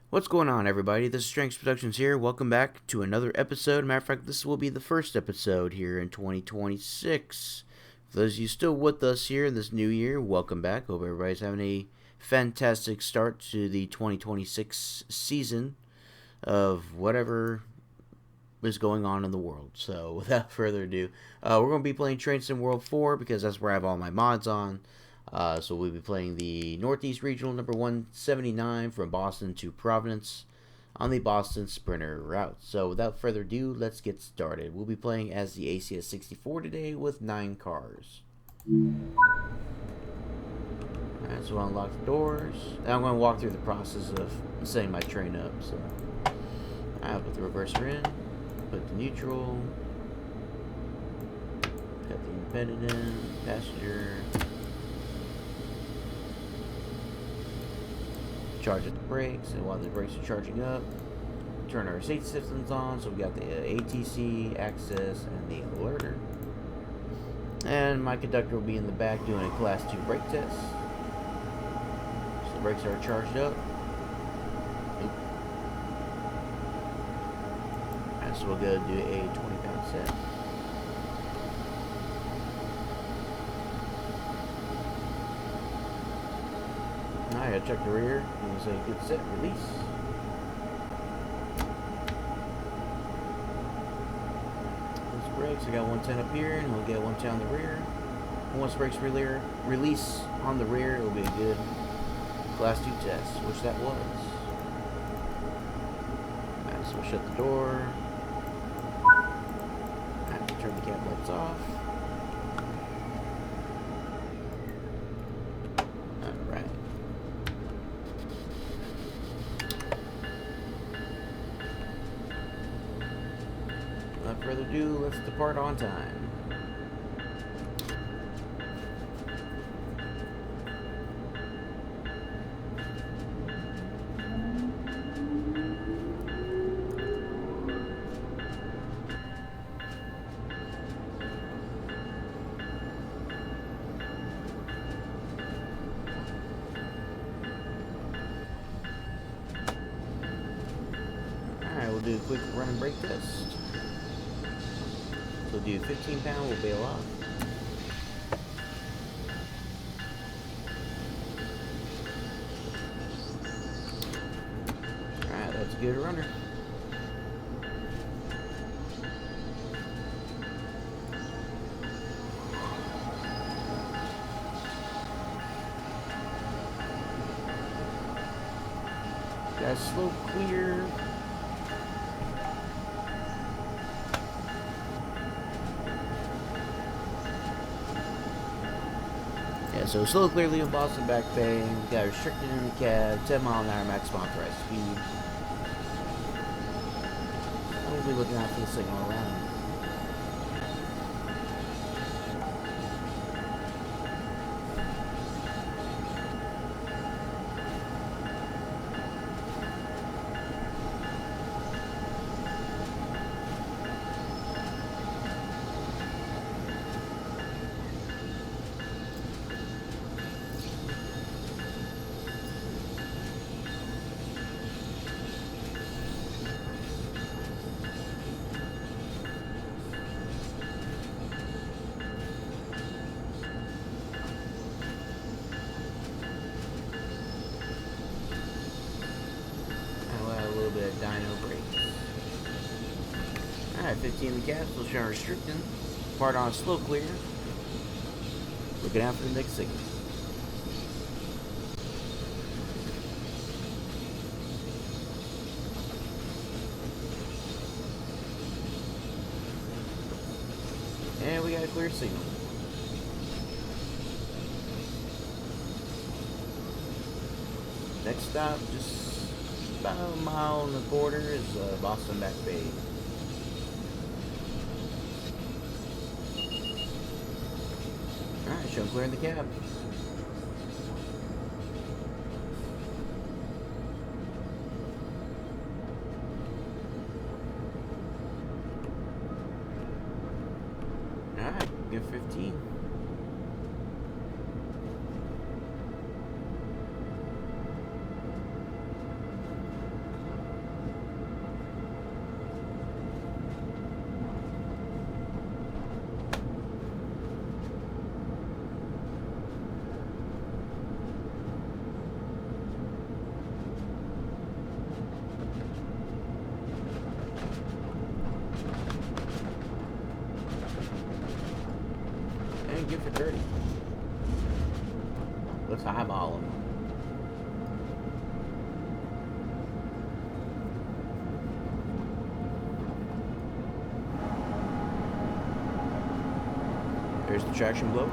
What's going on, everybody? This is Strengths Productions here. Welcome back to another episode. Matter of fact, this will be the first episode here in 2026. For those of you still with us here in this new year, welcome back. Hope everybody's having a fantastic start to the 2026 season of whatever is going on in the world. So, without further ado, we're going to be playing Train Sim World 4 because that's where I have all my mods on. So we'll be playing the Northeast Regional number 179 from Boston to Providence on the Boston Sprinter route. So without further ado, let's get started. We'll be playing as the ACS 64 today with 9 cars. Alright, so I'll unlock the doors. Now I'm going to walk through the process of setting my train up. So I'll put the reverser in, put the neutral, got the independent in, passenger. Charge up the brakes, and while the brakes are charging up, turn our safety systems on. So we got the ATC, access, and the alerter. And my conductor will be in the back doing a class 2 brake test. So the brakes are charged up. And so we'll go do a 20-pound set. I gotta check the rear. It's a good set, release. Those brakes, I got 110 up here, and we'll get 110 on the rear. Once brakes release on the rear, it'll be a good class 2 test, which that was. Alright, so we'll shut the door. Alright, turn the cab lights off. Without further ado, let's depart on time. Alright, we'll do a quick run and brake test. We'll do 15 pound, we'll bail off. Alright, that's a good runner. Got slow clear. So slow clear leaving Boston back bay. We got restricted in the cab, 10 mile an hour max authorized speed. We'll be looking out for the signal around. Dyno brakes. Alright, 15 in the cab, still showing restricting. Part on slow clear. Looking out for the next signal. And we got a clear signal. Next stop, just about a mile and a quarter is Boston Back Bay. Alright, show them clearing the cab. Alright, good 15. the traction blowers.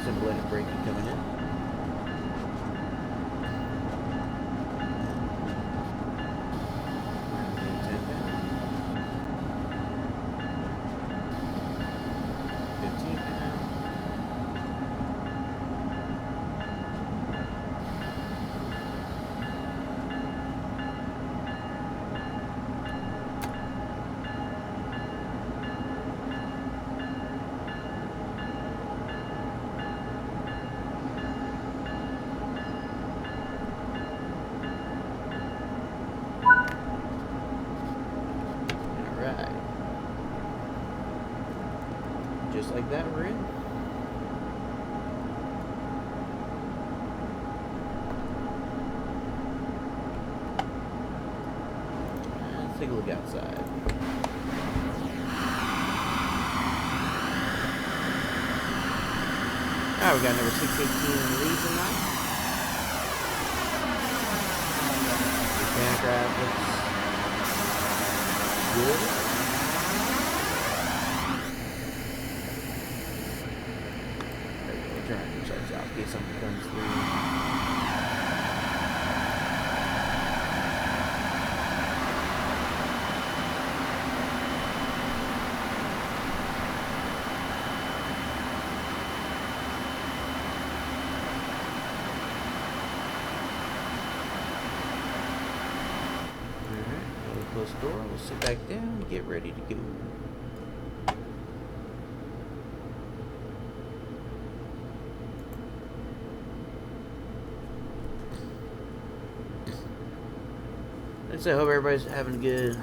Some blended braking coming in. Just like that, we're in. Let's take a look outside. Alright, we got number 618 in the lead tonight. The pantograph looks good. Turn your sights out in case something comes through. Alright, we'll close the door, we'll sit back down and get ready to go. So I hope everybody's having a good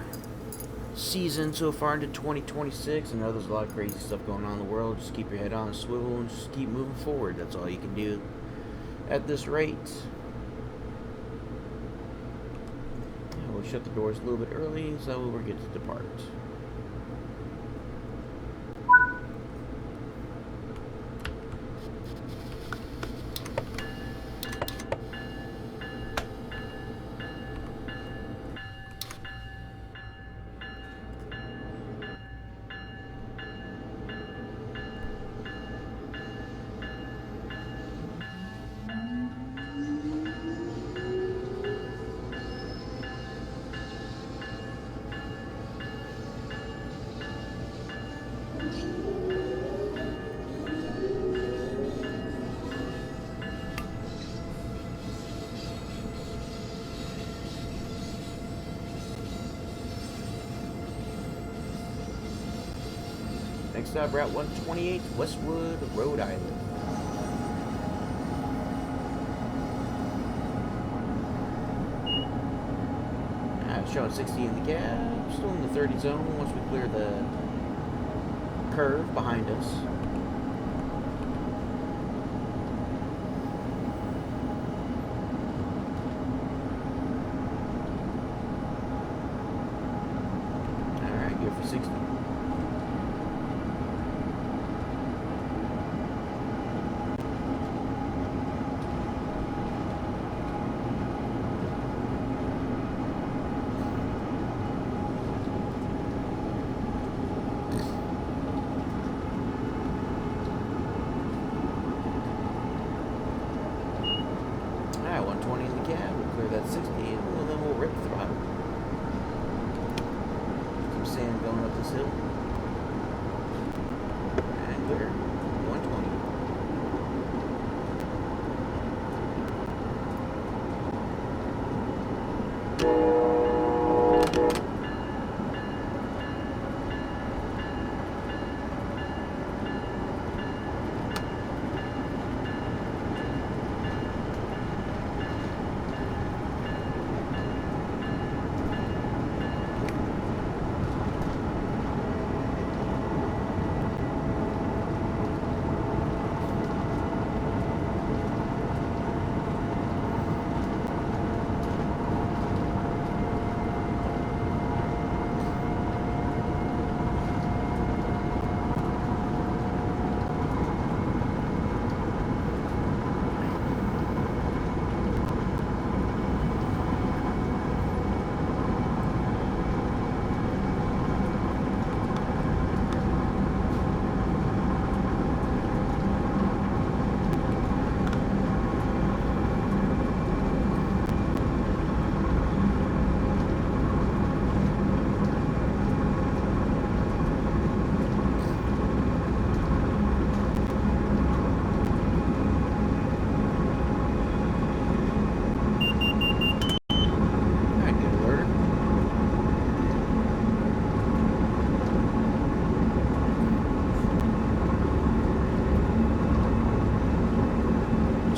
season so far into 2026. I know there's a lot of crazy stuff going on in the world. Just keep your head on a swivel and just keep moving forward. That's all you can do at this rate. We'll shut the doors a little bit early so we'll get to depart. Next stop, Route 128, Westwood, Rhode Island. Showing 60 in the cab, still in the 30 zone once we clear the curve behind us. Alright, good for 60.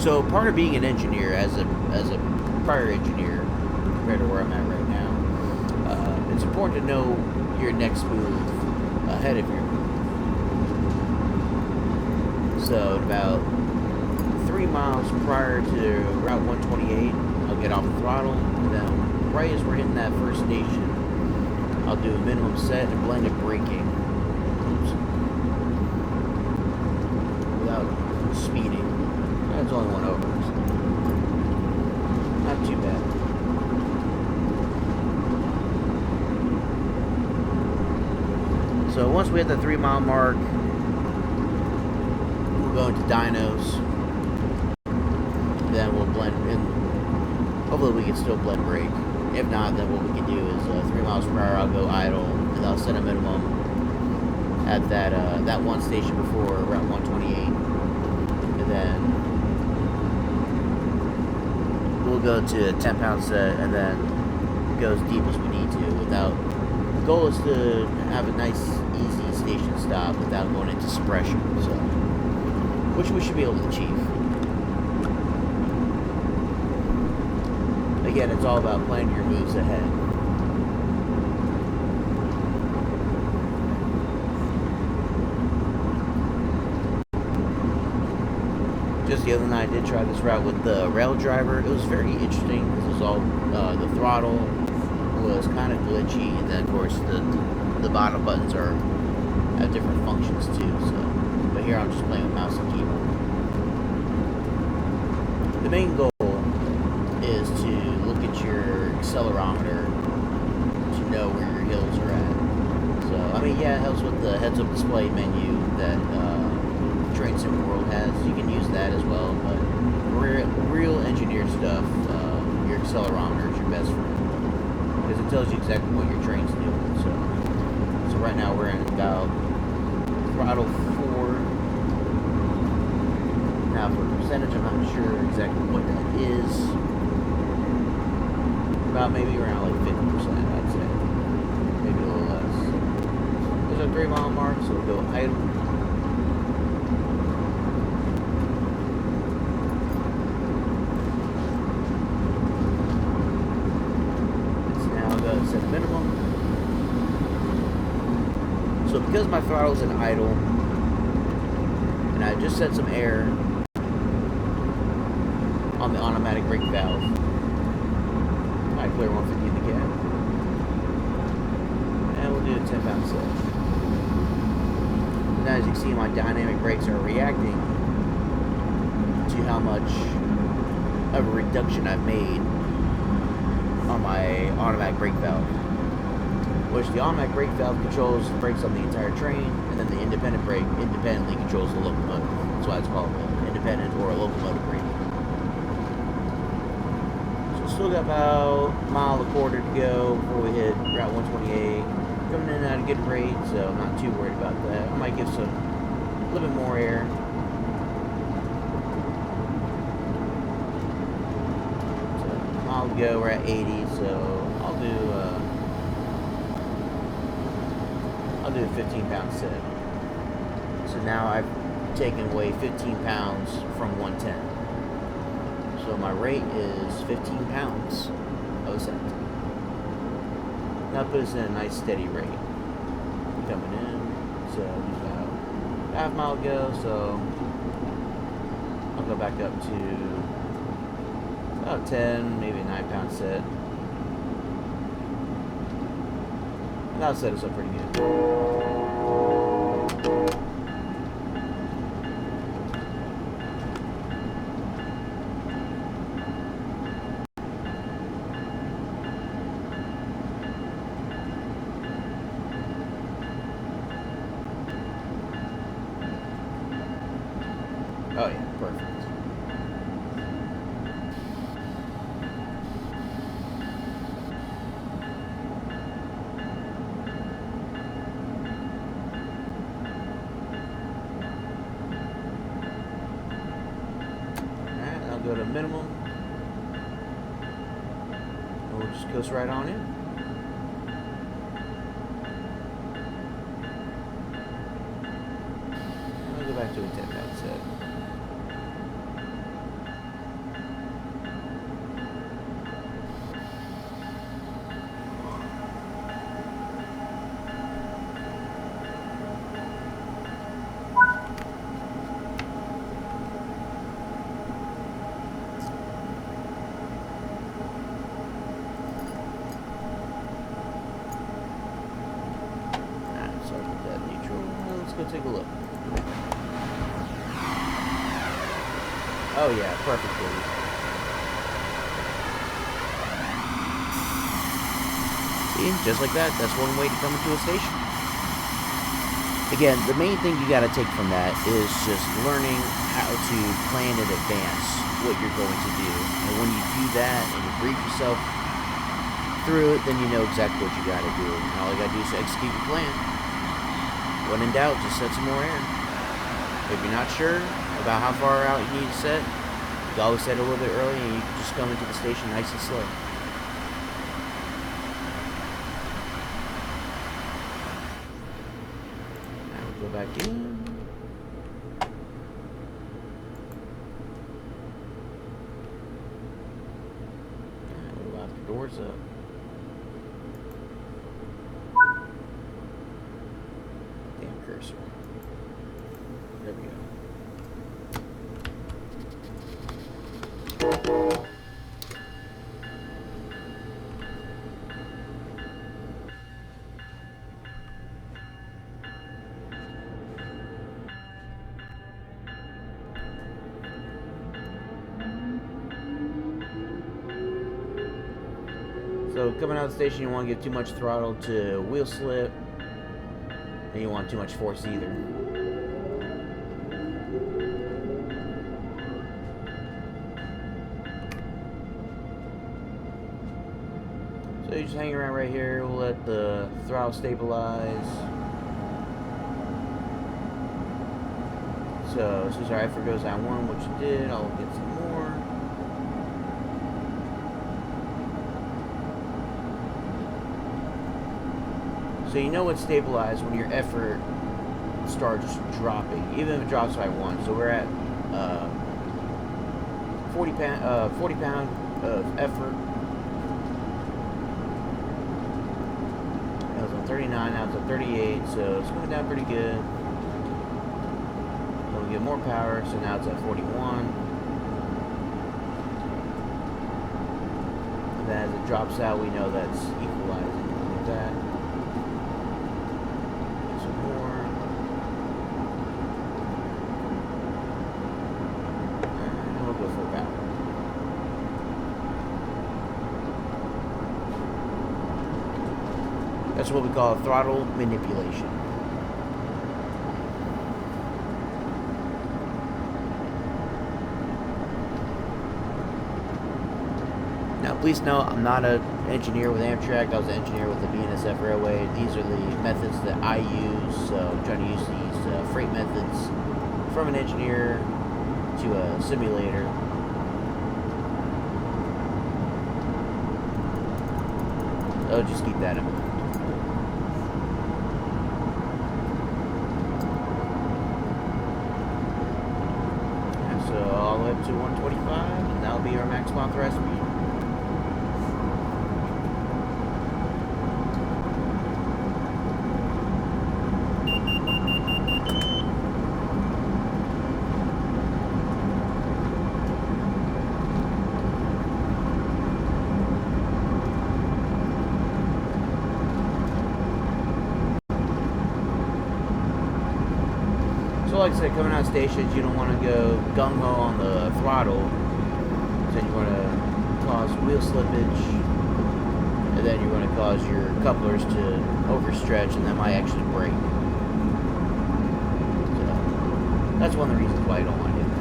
So part of being an engineer, as a prior engineer, compared to where I'm at right now, it's important to know your next move ahead of your move. So about 3 miles prior to Route 128, I'll get off the throttle, and then right as we're hitting that first station, I'll do a minimum set and blended braking. Oops. Without speeding. That's only one over. So not too bad. So once we hit the 3 mile mark, we'll go into dynos. Then we'll blend in. Hopefully we can still blend brake. If not, then what we can do is 3 miles per hour I'll go idle, and I'll set a minimum at that one station before Route 128, and then we'll go to a 10-pound set, and then go as deep as we need to. The goal is to have a nice, easy station stop without going into suppression, so which we should be able to achieve. Again, it's all about planning your moves ahead. Just the other night, I did try this route with the rail driver. It was very interesting because it was all the throttle was kind of glitchy, and then of course the bottom buttons have different functions too. So, but here I'm just playing with mouse and keyboard. The main goal is to look at your accelerometer to know where your hills are at. So, I mean, yeah, it helps with the heads-up display menu that Train Sim World has. You can use that as well, but real engineered stuff, your accelerometer is your best friend because it tells you exactly what your train's doing. So right now we're in about throttle 4. Now for percentage, I'm not sure exactly what that is. About maybe around like 50%, I'd say. Maybe a little less. There's a 3 mile mark, so we'll go idle. It's now going to set the minimum. So because my throttle's in idle, and I just set some air on the automatic brake valve, I clear 150 in the cab. And we'll do a 10-pound set. Now as you can see, my dynamic brakes are reacting to how much of a reduction I've made on my automatic brake valve. Which the automatic brake valve controls the brakes on the entire train, and then the independent brake independently controls the locomotive. That's why it's called an independent or a locomotive brake. Still got about a mile and a quarter to go before we hit Route 128. Coming in at a good rate, so I'm not too worried about that. I might give a little bit more air. So a mile to go, we're at 80, so I'll do a 15-pound set. So now I've taken away 15 pounds from 110. So my rate is 15 pounds of set. That puts us in a nice steady rate. Coming in, so about half mile to go, so I'll go back up to about 10, maybe a 9-pound set. And that'll set us up pretty good. Oh yeah, perfect. Alright, I'll go to minimum. And we'll just coast right on in. I'll go back to a 10-pound set. go take a look. Oh yeah, perfectly. See, just like that, that's one way to come into a station. Again, the main thing you gotta take from that is just learning how to plan in advance what you're going to do. And when you do that and you brief yourself through it, then you know exactly what you gotta do. And all you gotta do is execute your plan. When in doubt, just set some more air. If you're not sure about how far out you need to set, you can always set it a little bit early and you can just come into the station nice and slow. Now we'll go back in. We'll lock the doors up. Damn cursor. There we go. So coming out of the station, you don't want to give too much throttle to wheel slip, and you don't want too much force either. So you just hang around right here. We'll let the throttle stabilize. So as soon as our effort goes down one, which it did, I'll get some more. So you know it's stabilized when your effort starts dropping, even if it drops by one. So we're at 40 pound of effort. That was on 39, now it's on 38, so it's going down pretty good. We'll get more power, so now it's at 41. And then as it drops out, we know that's equalizing like that. That's what we call throttle manipulation. Now, please know I'm not an engineer with Amtrak. I was an engineer with the BNSF Railway. These are the methods that I use. So I'm trying to use these freight methods from an engineer to a simulator. So just keep that in mind. So all the way up to 125, and that'll be our max authorized speed. So like I said, coming out of stations, you don't want to go gung-ho on the throttle. Then you want to cause wheel slippage, and then you're going to cause your couplers to overstretch, and that might actually break. So that's one of the reasons why you don't want to do that.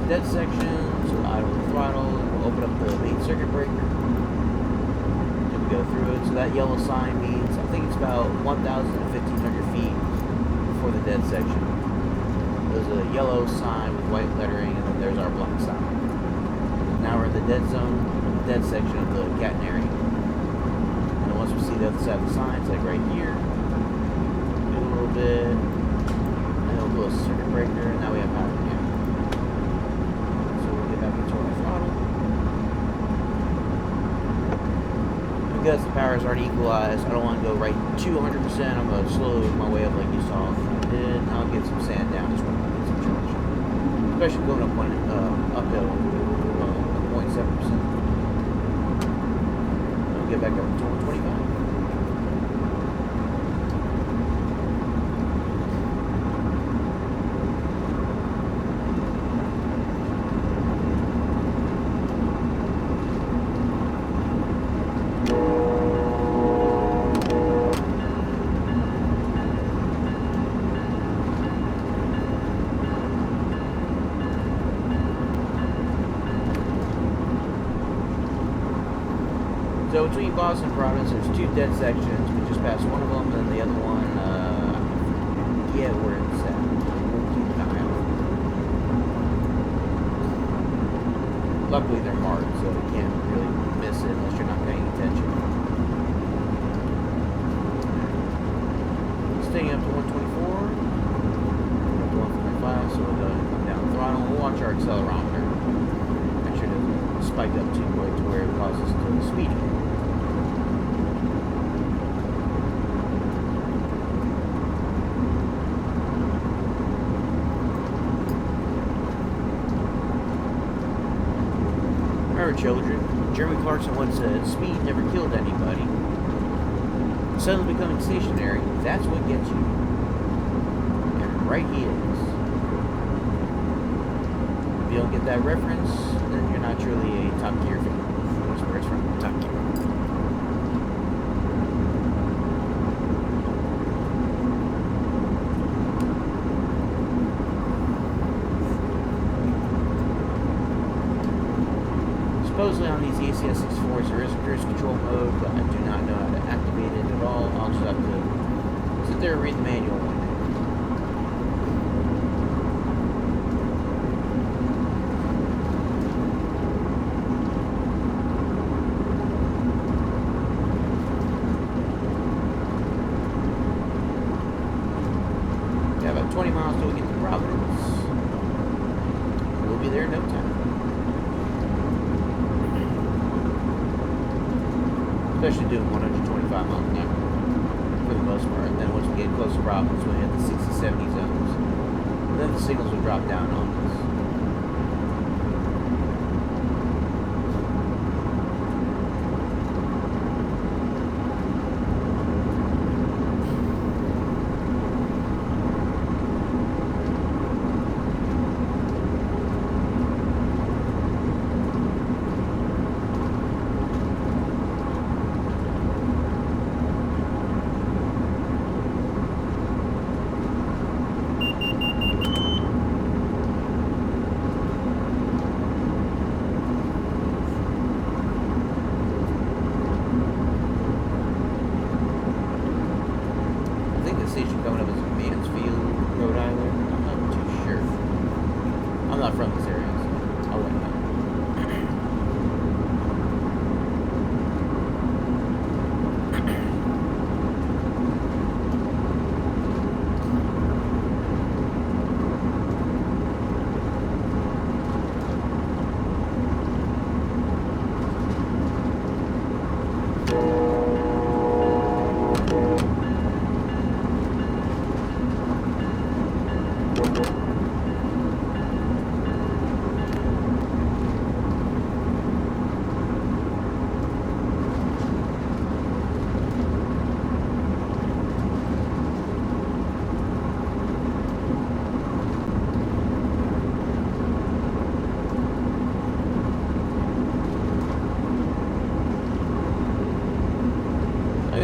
Dead section, so idle the throttle, we'll open up the main circuit breaker, and we go through it. So that yellow sign means, I think it's about 1,000 to 1,500 feet before the dead section. There's a yellow sign with white lettering, and then there's our black sign. Now we're in the dead zone. dead section of the catenary. And then once we see the other side of the signs, like right here, do a little bit, and it'll do a circuit breaker, and now we have power again. So we'll get back into our throttle. Because the power is already equalized, I don't want to go right to 100%. I'm going to slow my way up like you saw. And I'll get some sand down as well. Get some traction. Especially going up one uphill, 0.7%. I'll get back up to 125. So between Boston and Providence, there's two dead sections. We just passed one of them, and then the other one, I forget where it's at. We'll keep an eye on it. Luckily, they're marked, so you can't really miss it unless you're not paying attention. Staying up to 124. Up to 145, so we'll go and come down the throttle. We'll watch our accelerometer. Make sure it doesn't spike up too quick to where it causes us to speed. Children, Jeremy Clarkson once said, speed never killed anybody. Suddenly becoming stationary, that's what gets you. And right he is. If you don't get that reference, then you're not truly a Top Gear fan. That's where it's from, Top Gear. Supposedly on these ACS 64s there is a cruise control mode, but I do not know how to activate it at all. I'll just have to sit there and read the manual one day. Yeah, about 20 miles till we get to Providence. We'll be there in no time. Especially doing 125 miles an hour for the most part. And then once we get close to Providence, we hit the 60-70 zones. And then the signals will drop down on us. Station coming up is Mansfield, Rhode Island. I'm not too sure. I'm not from this area, so I wouldn't know.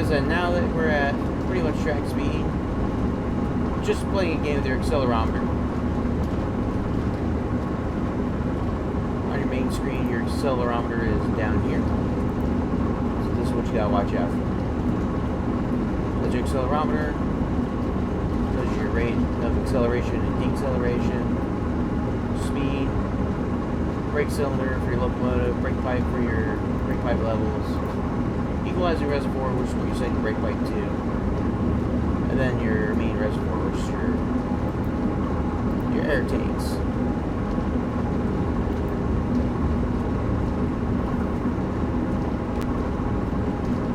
And now that we're at pretty much track speed, just playing a game with your accelerometer. On your main screen, your accelerometer is down here. So this is what you gotta watch out for. There's your accelerometer, there's your rate of acceleration and deceleration, speed, brake cylinder for your locomotive, brake pipe for your brake pipe levels, equalizer reservoir, which is what you set your brake pipe to, and then your main reservoir, which is your air tanks.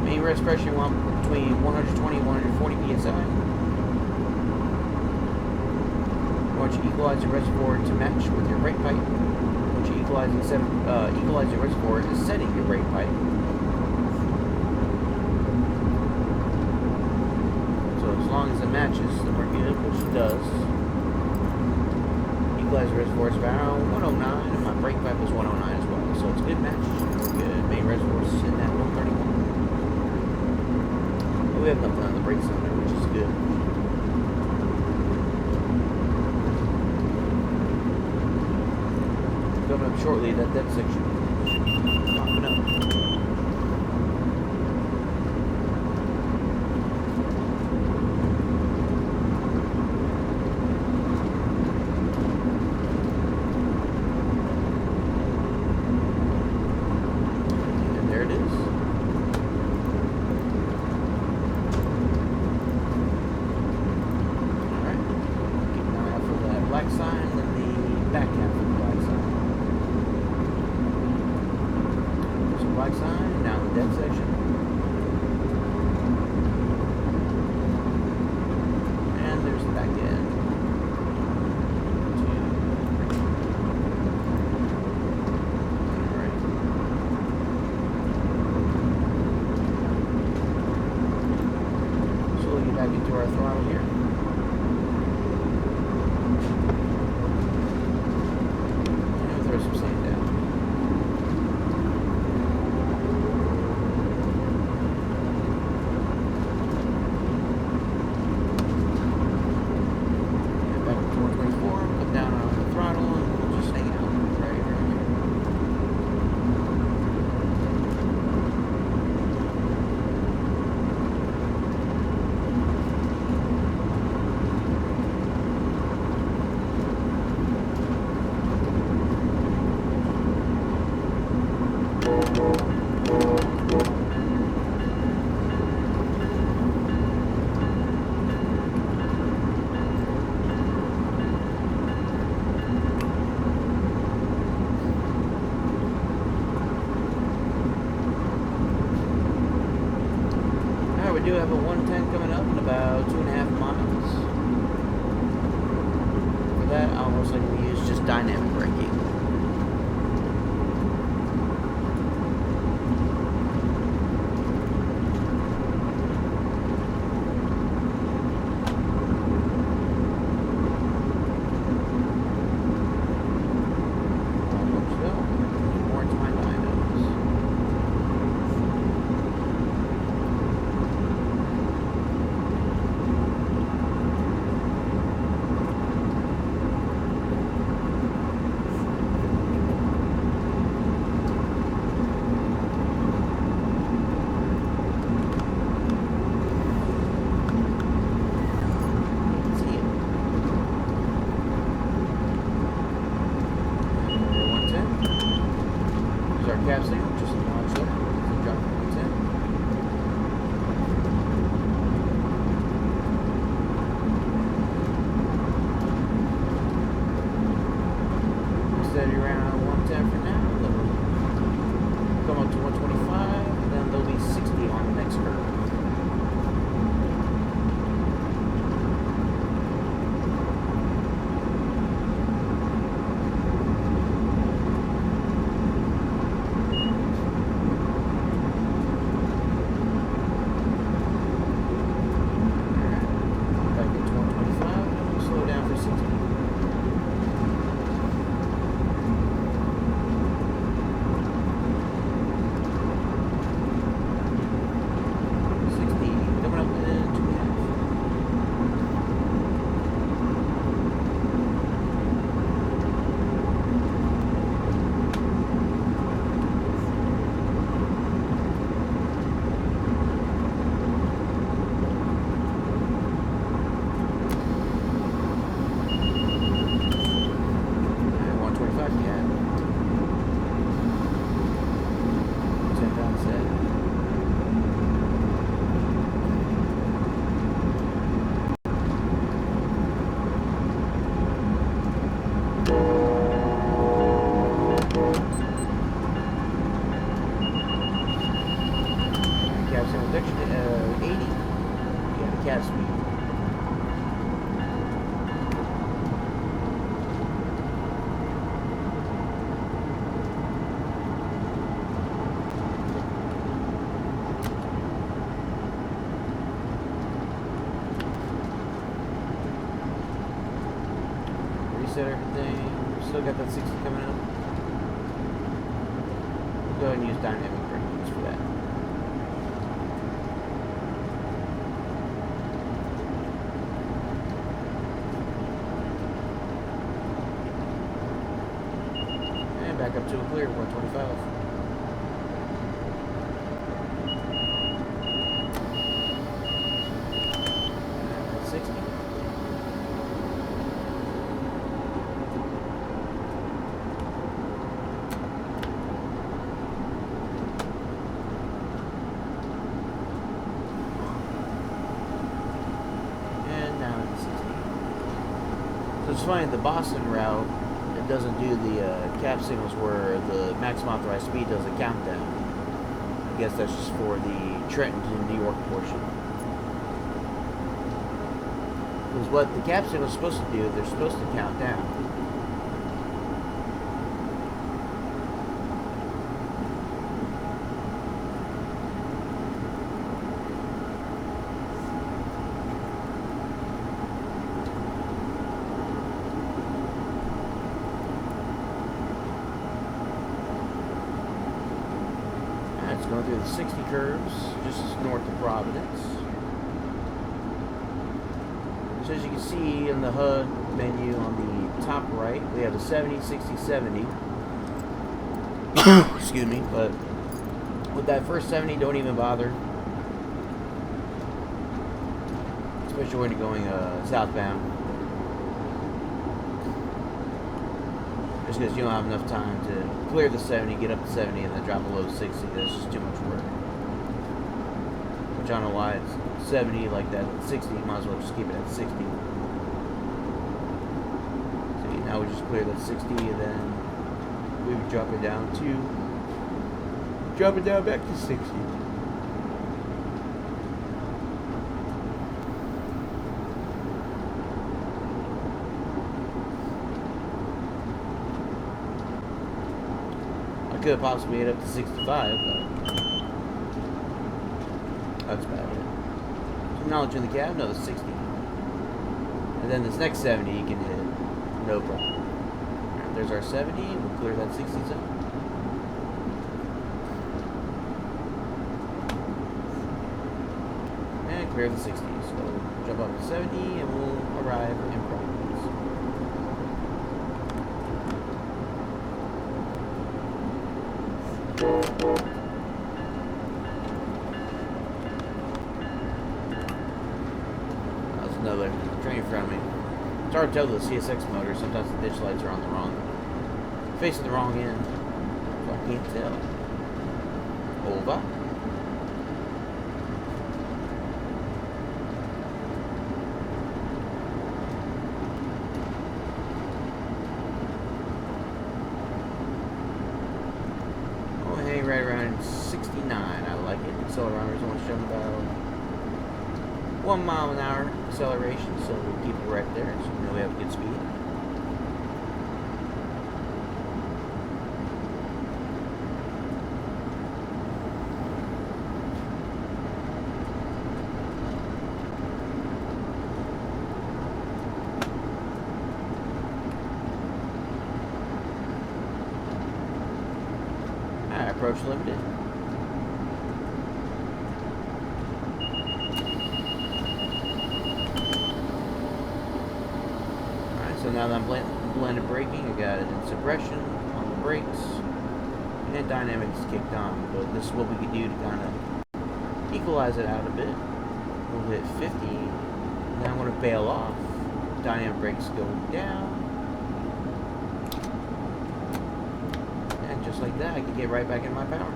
Main rest pressure you want between 120 and 140 psi. You want your equalizer reservoir to match with your brake pipe. What your equalizer reservoir is setting your brake pipe. So as long as it matches, then we're good, which it does. Equalizer reservoir is around 109, and my brake pipe is 109 as well. So it's a good match. We're good. Main reservoir is sitting at 131. We have nothing on the brake cylinder, which is good. Coming up shortly, that depth section popping up. And there it is. Alright. Keep an eye out for that black sign and the back half of the black sign. Black sign, now the depth section. And there's the back end. 2, 3. Alright. Slowly get back into our throttle here. And we'll throw some sand down. We do have a 110 coming up in about 2.5 miles. For that, I'll most likely use just dynamic braking. Cab signal, just launch up, drop points in. Steady around 110 for now, then we'll come up to 125, and then there'll be 60 on the next curve. Still got that 60 coming up. We'll go ahead and use dynamic braking for that. And back up to a clear, 125. 60. It's funny, the Boston route, it doesn't do the cap signals where the maximum authorized speed does a countdown. I guess that's just for the Trenton to New York portion. Because what the cap signal is supposed to do, they're supposed to count down. Going through the 60 curves, just north of Providence. So as you can see in the HUD menu on the top right, we have the 70, 60, 70. Excuse me, but with that first 70, don't even bother. Especially when you're going southbound. Just because you don't have enough time to clear the 70, get up to 70, and then drop below 60. That's just too much work. Which I don't know why it's 70 like that. 60, you might as well just keep it at 60. See, now we just clear that 60, and then we would drop it down back to 60. Could have possibly hit up to 65, but that's about it. So now in the cab, another 60. And then this next 70 you can hit, no problem. Right, there's our 70, and we'll clear that 60 zone. And clear the 60, so jump up to 70, and we'll arrive in Providence. That's another train in front of me. It's hard to tell the CSX motor. Sometimes the ditch lights are on the wrong, facing the wrong end. So I can't tell. Over. Right around 69, I like it. Accelerometer's only showing about 1 mile an hour acceleration, so we'll keep it right there, so we know we have good speed. Approach limited. Alright, so now that I'm blended braking, I got it in suppression on the brakes, and dynamics kicked on. But this is what we can do to kind of equalize it out a bit. We'll hit 50, then I'm going to bail off. Dynamic brakes go down. Just like that, I can get right back in my power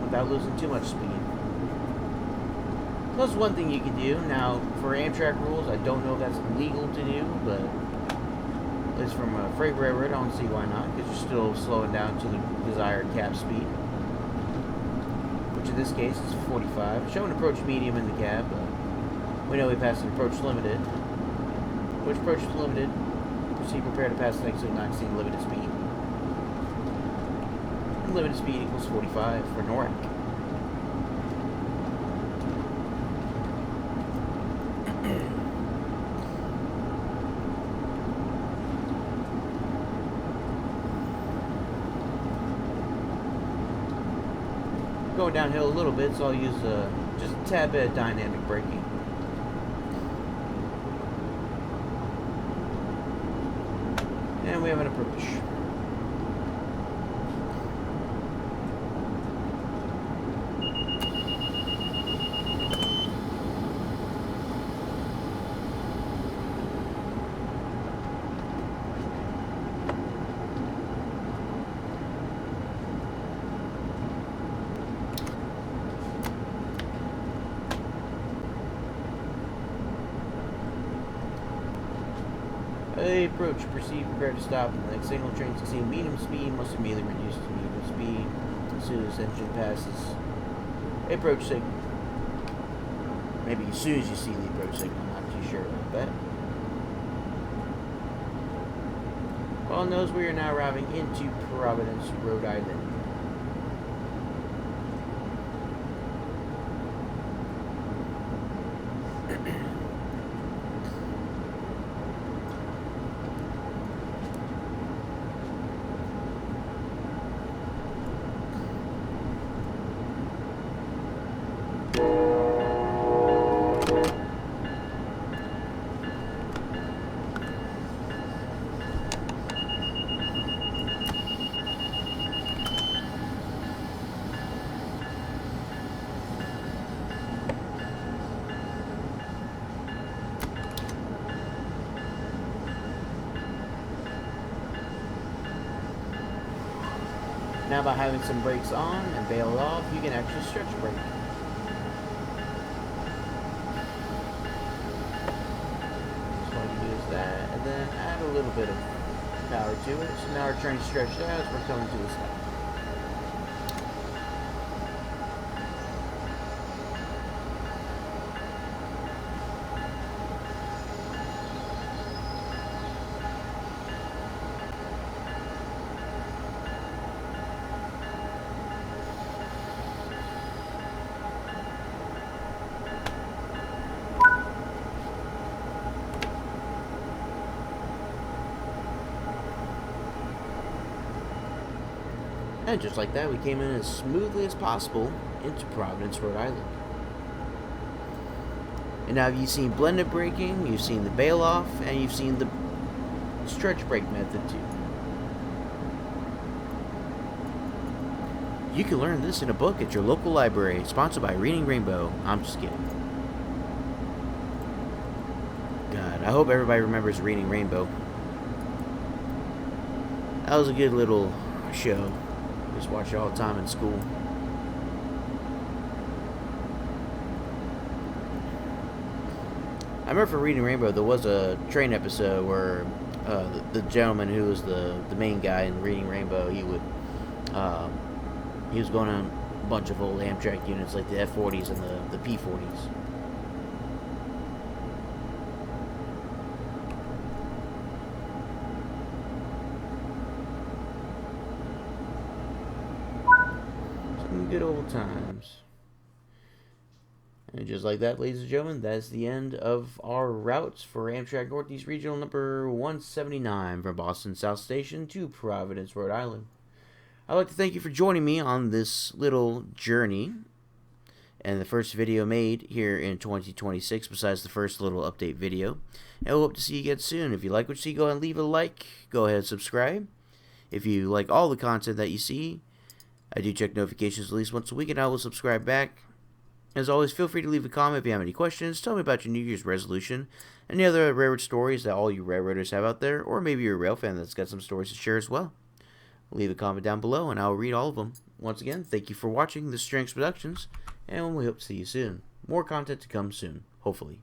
without losing too much speed. That's one thing you can do. Now, for Amtrak rules, I don't know if that's legal to do, but at least from a freight railroad, I don't see why not, because you're still slowing down to the desired cap speed, which in this case is 45. Showing approach medium in the cab, but we know we passed an approach limited. Which approach is limited? Proceed prepare to pass the next zone not exceeding limited speed. Limited speed equals 45 for NORAC. going downhill a little bit, so I'll use just a tad bit of dynamic braking. And we have an approach. Approach, proceed, prepare to stop. The next signal train succeeding medium speed must immediately reduce to medium speed as soon as engine passes approach signal. Maybe as soon as you see the approach signal, I'm not too sure about that. All knows we are now arriving into Providence, Rhode Island. Now by having some brakes on and bailed off, you can actually stretch brake. So all you do is that, and then add a little bit of power to it. So now our train's stretched out as we're coming to a stop. And just like that, we came in as smoothly as possible into Providence, Rhode Island. And now you've seen blended braking, you've seen the bail off, and you've seen the stretch brake method too. You can learn this in a book at your local library, sponsored by Reading Rainbow. I'm just kidding. God, I hope everybody remembers Reading Rainbow. That was a good little show. Just watch it all the time in school. I remember for Reading Rainbow, there was a train episode where the gentleman who was the main guy in Reading Rainbow, he was going on a bunch of old Amtrak units like the F40s and the P40s. Good old times. And just like that, ladies and gentlemen, that's the end of our routes for Amtrak Northeast Regional number 179 from Boston South Station to Providence, Rhode Island. I'd like to thank you for joining me on this little journey and the first video made here in 2026 besides the first little update video. And we'll hope to see you again soon. If you like what you see, go ahead and leave a like. Go ahead and subscribe. If you like all the content that you see, I do check notifications at least once a week, and I will subscribe back. As always, feel free to leave a comment if you have any questions. Tell me about your New Year's resolution, any other railroad stories that all you railroaders have out there, or maybe you're a rail fan that's got some stories to share as well. Leave a comment down below, and I'll read all of them. Once again, thank you for watching the Strengths Productions, and we hope to see you soon. More content to come soon, hopefully.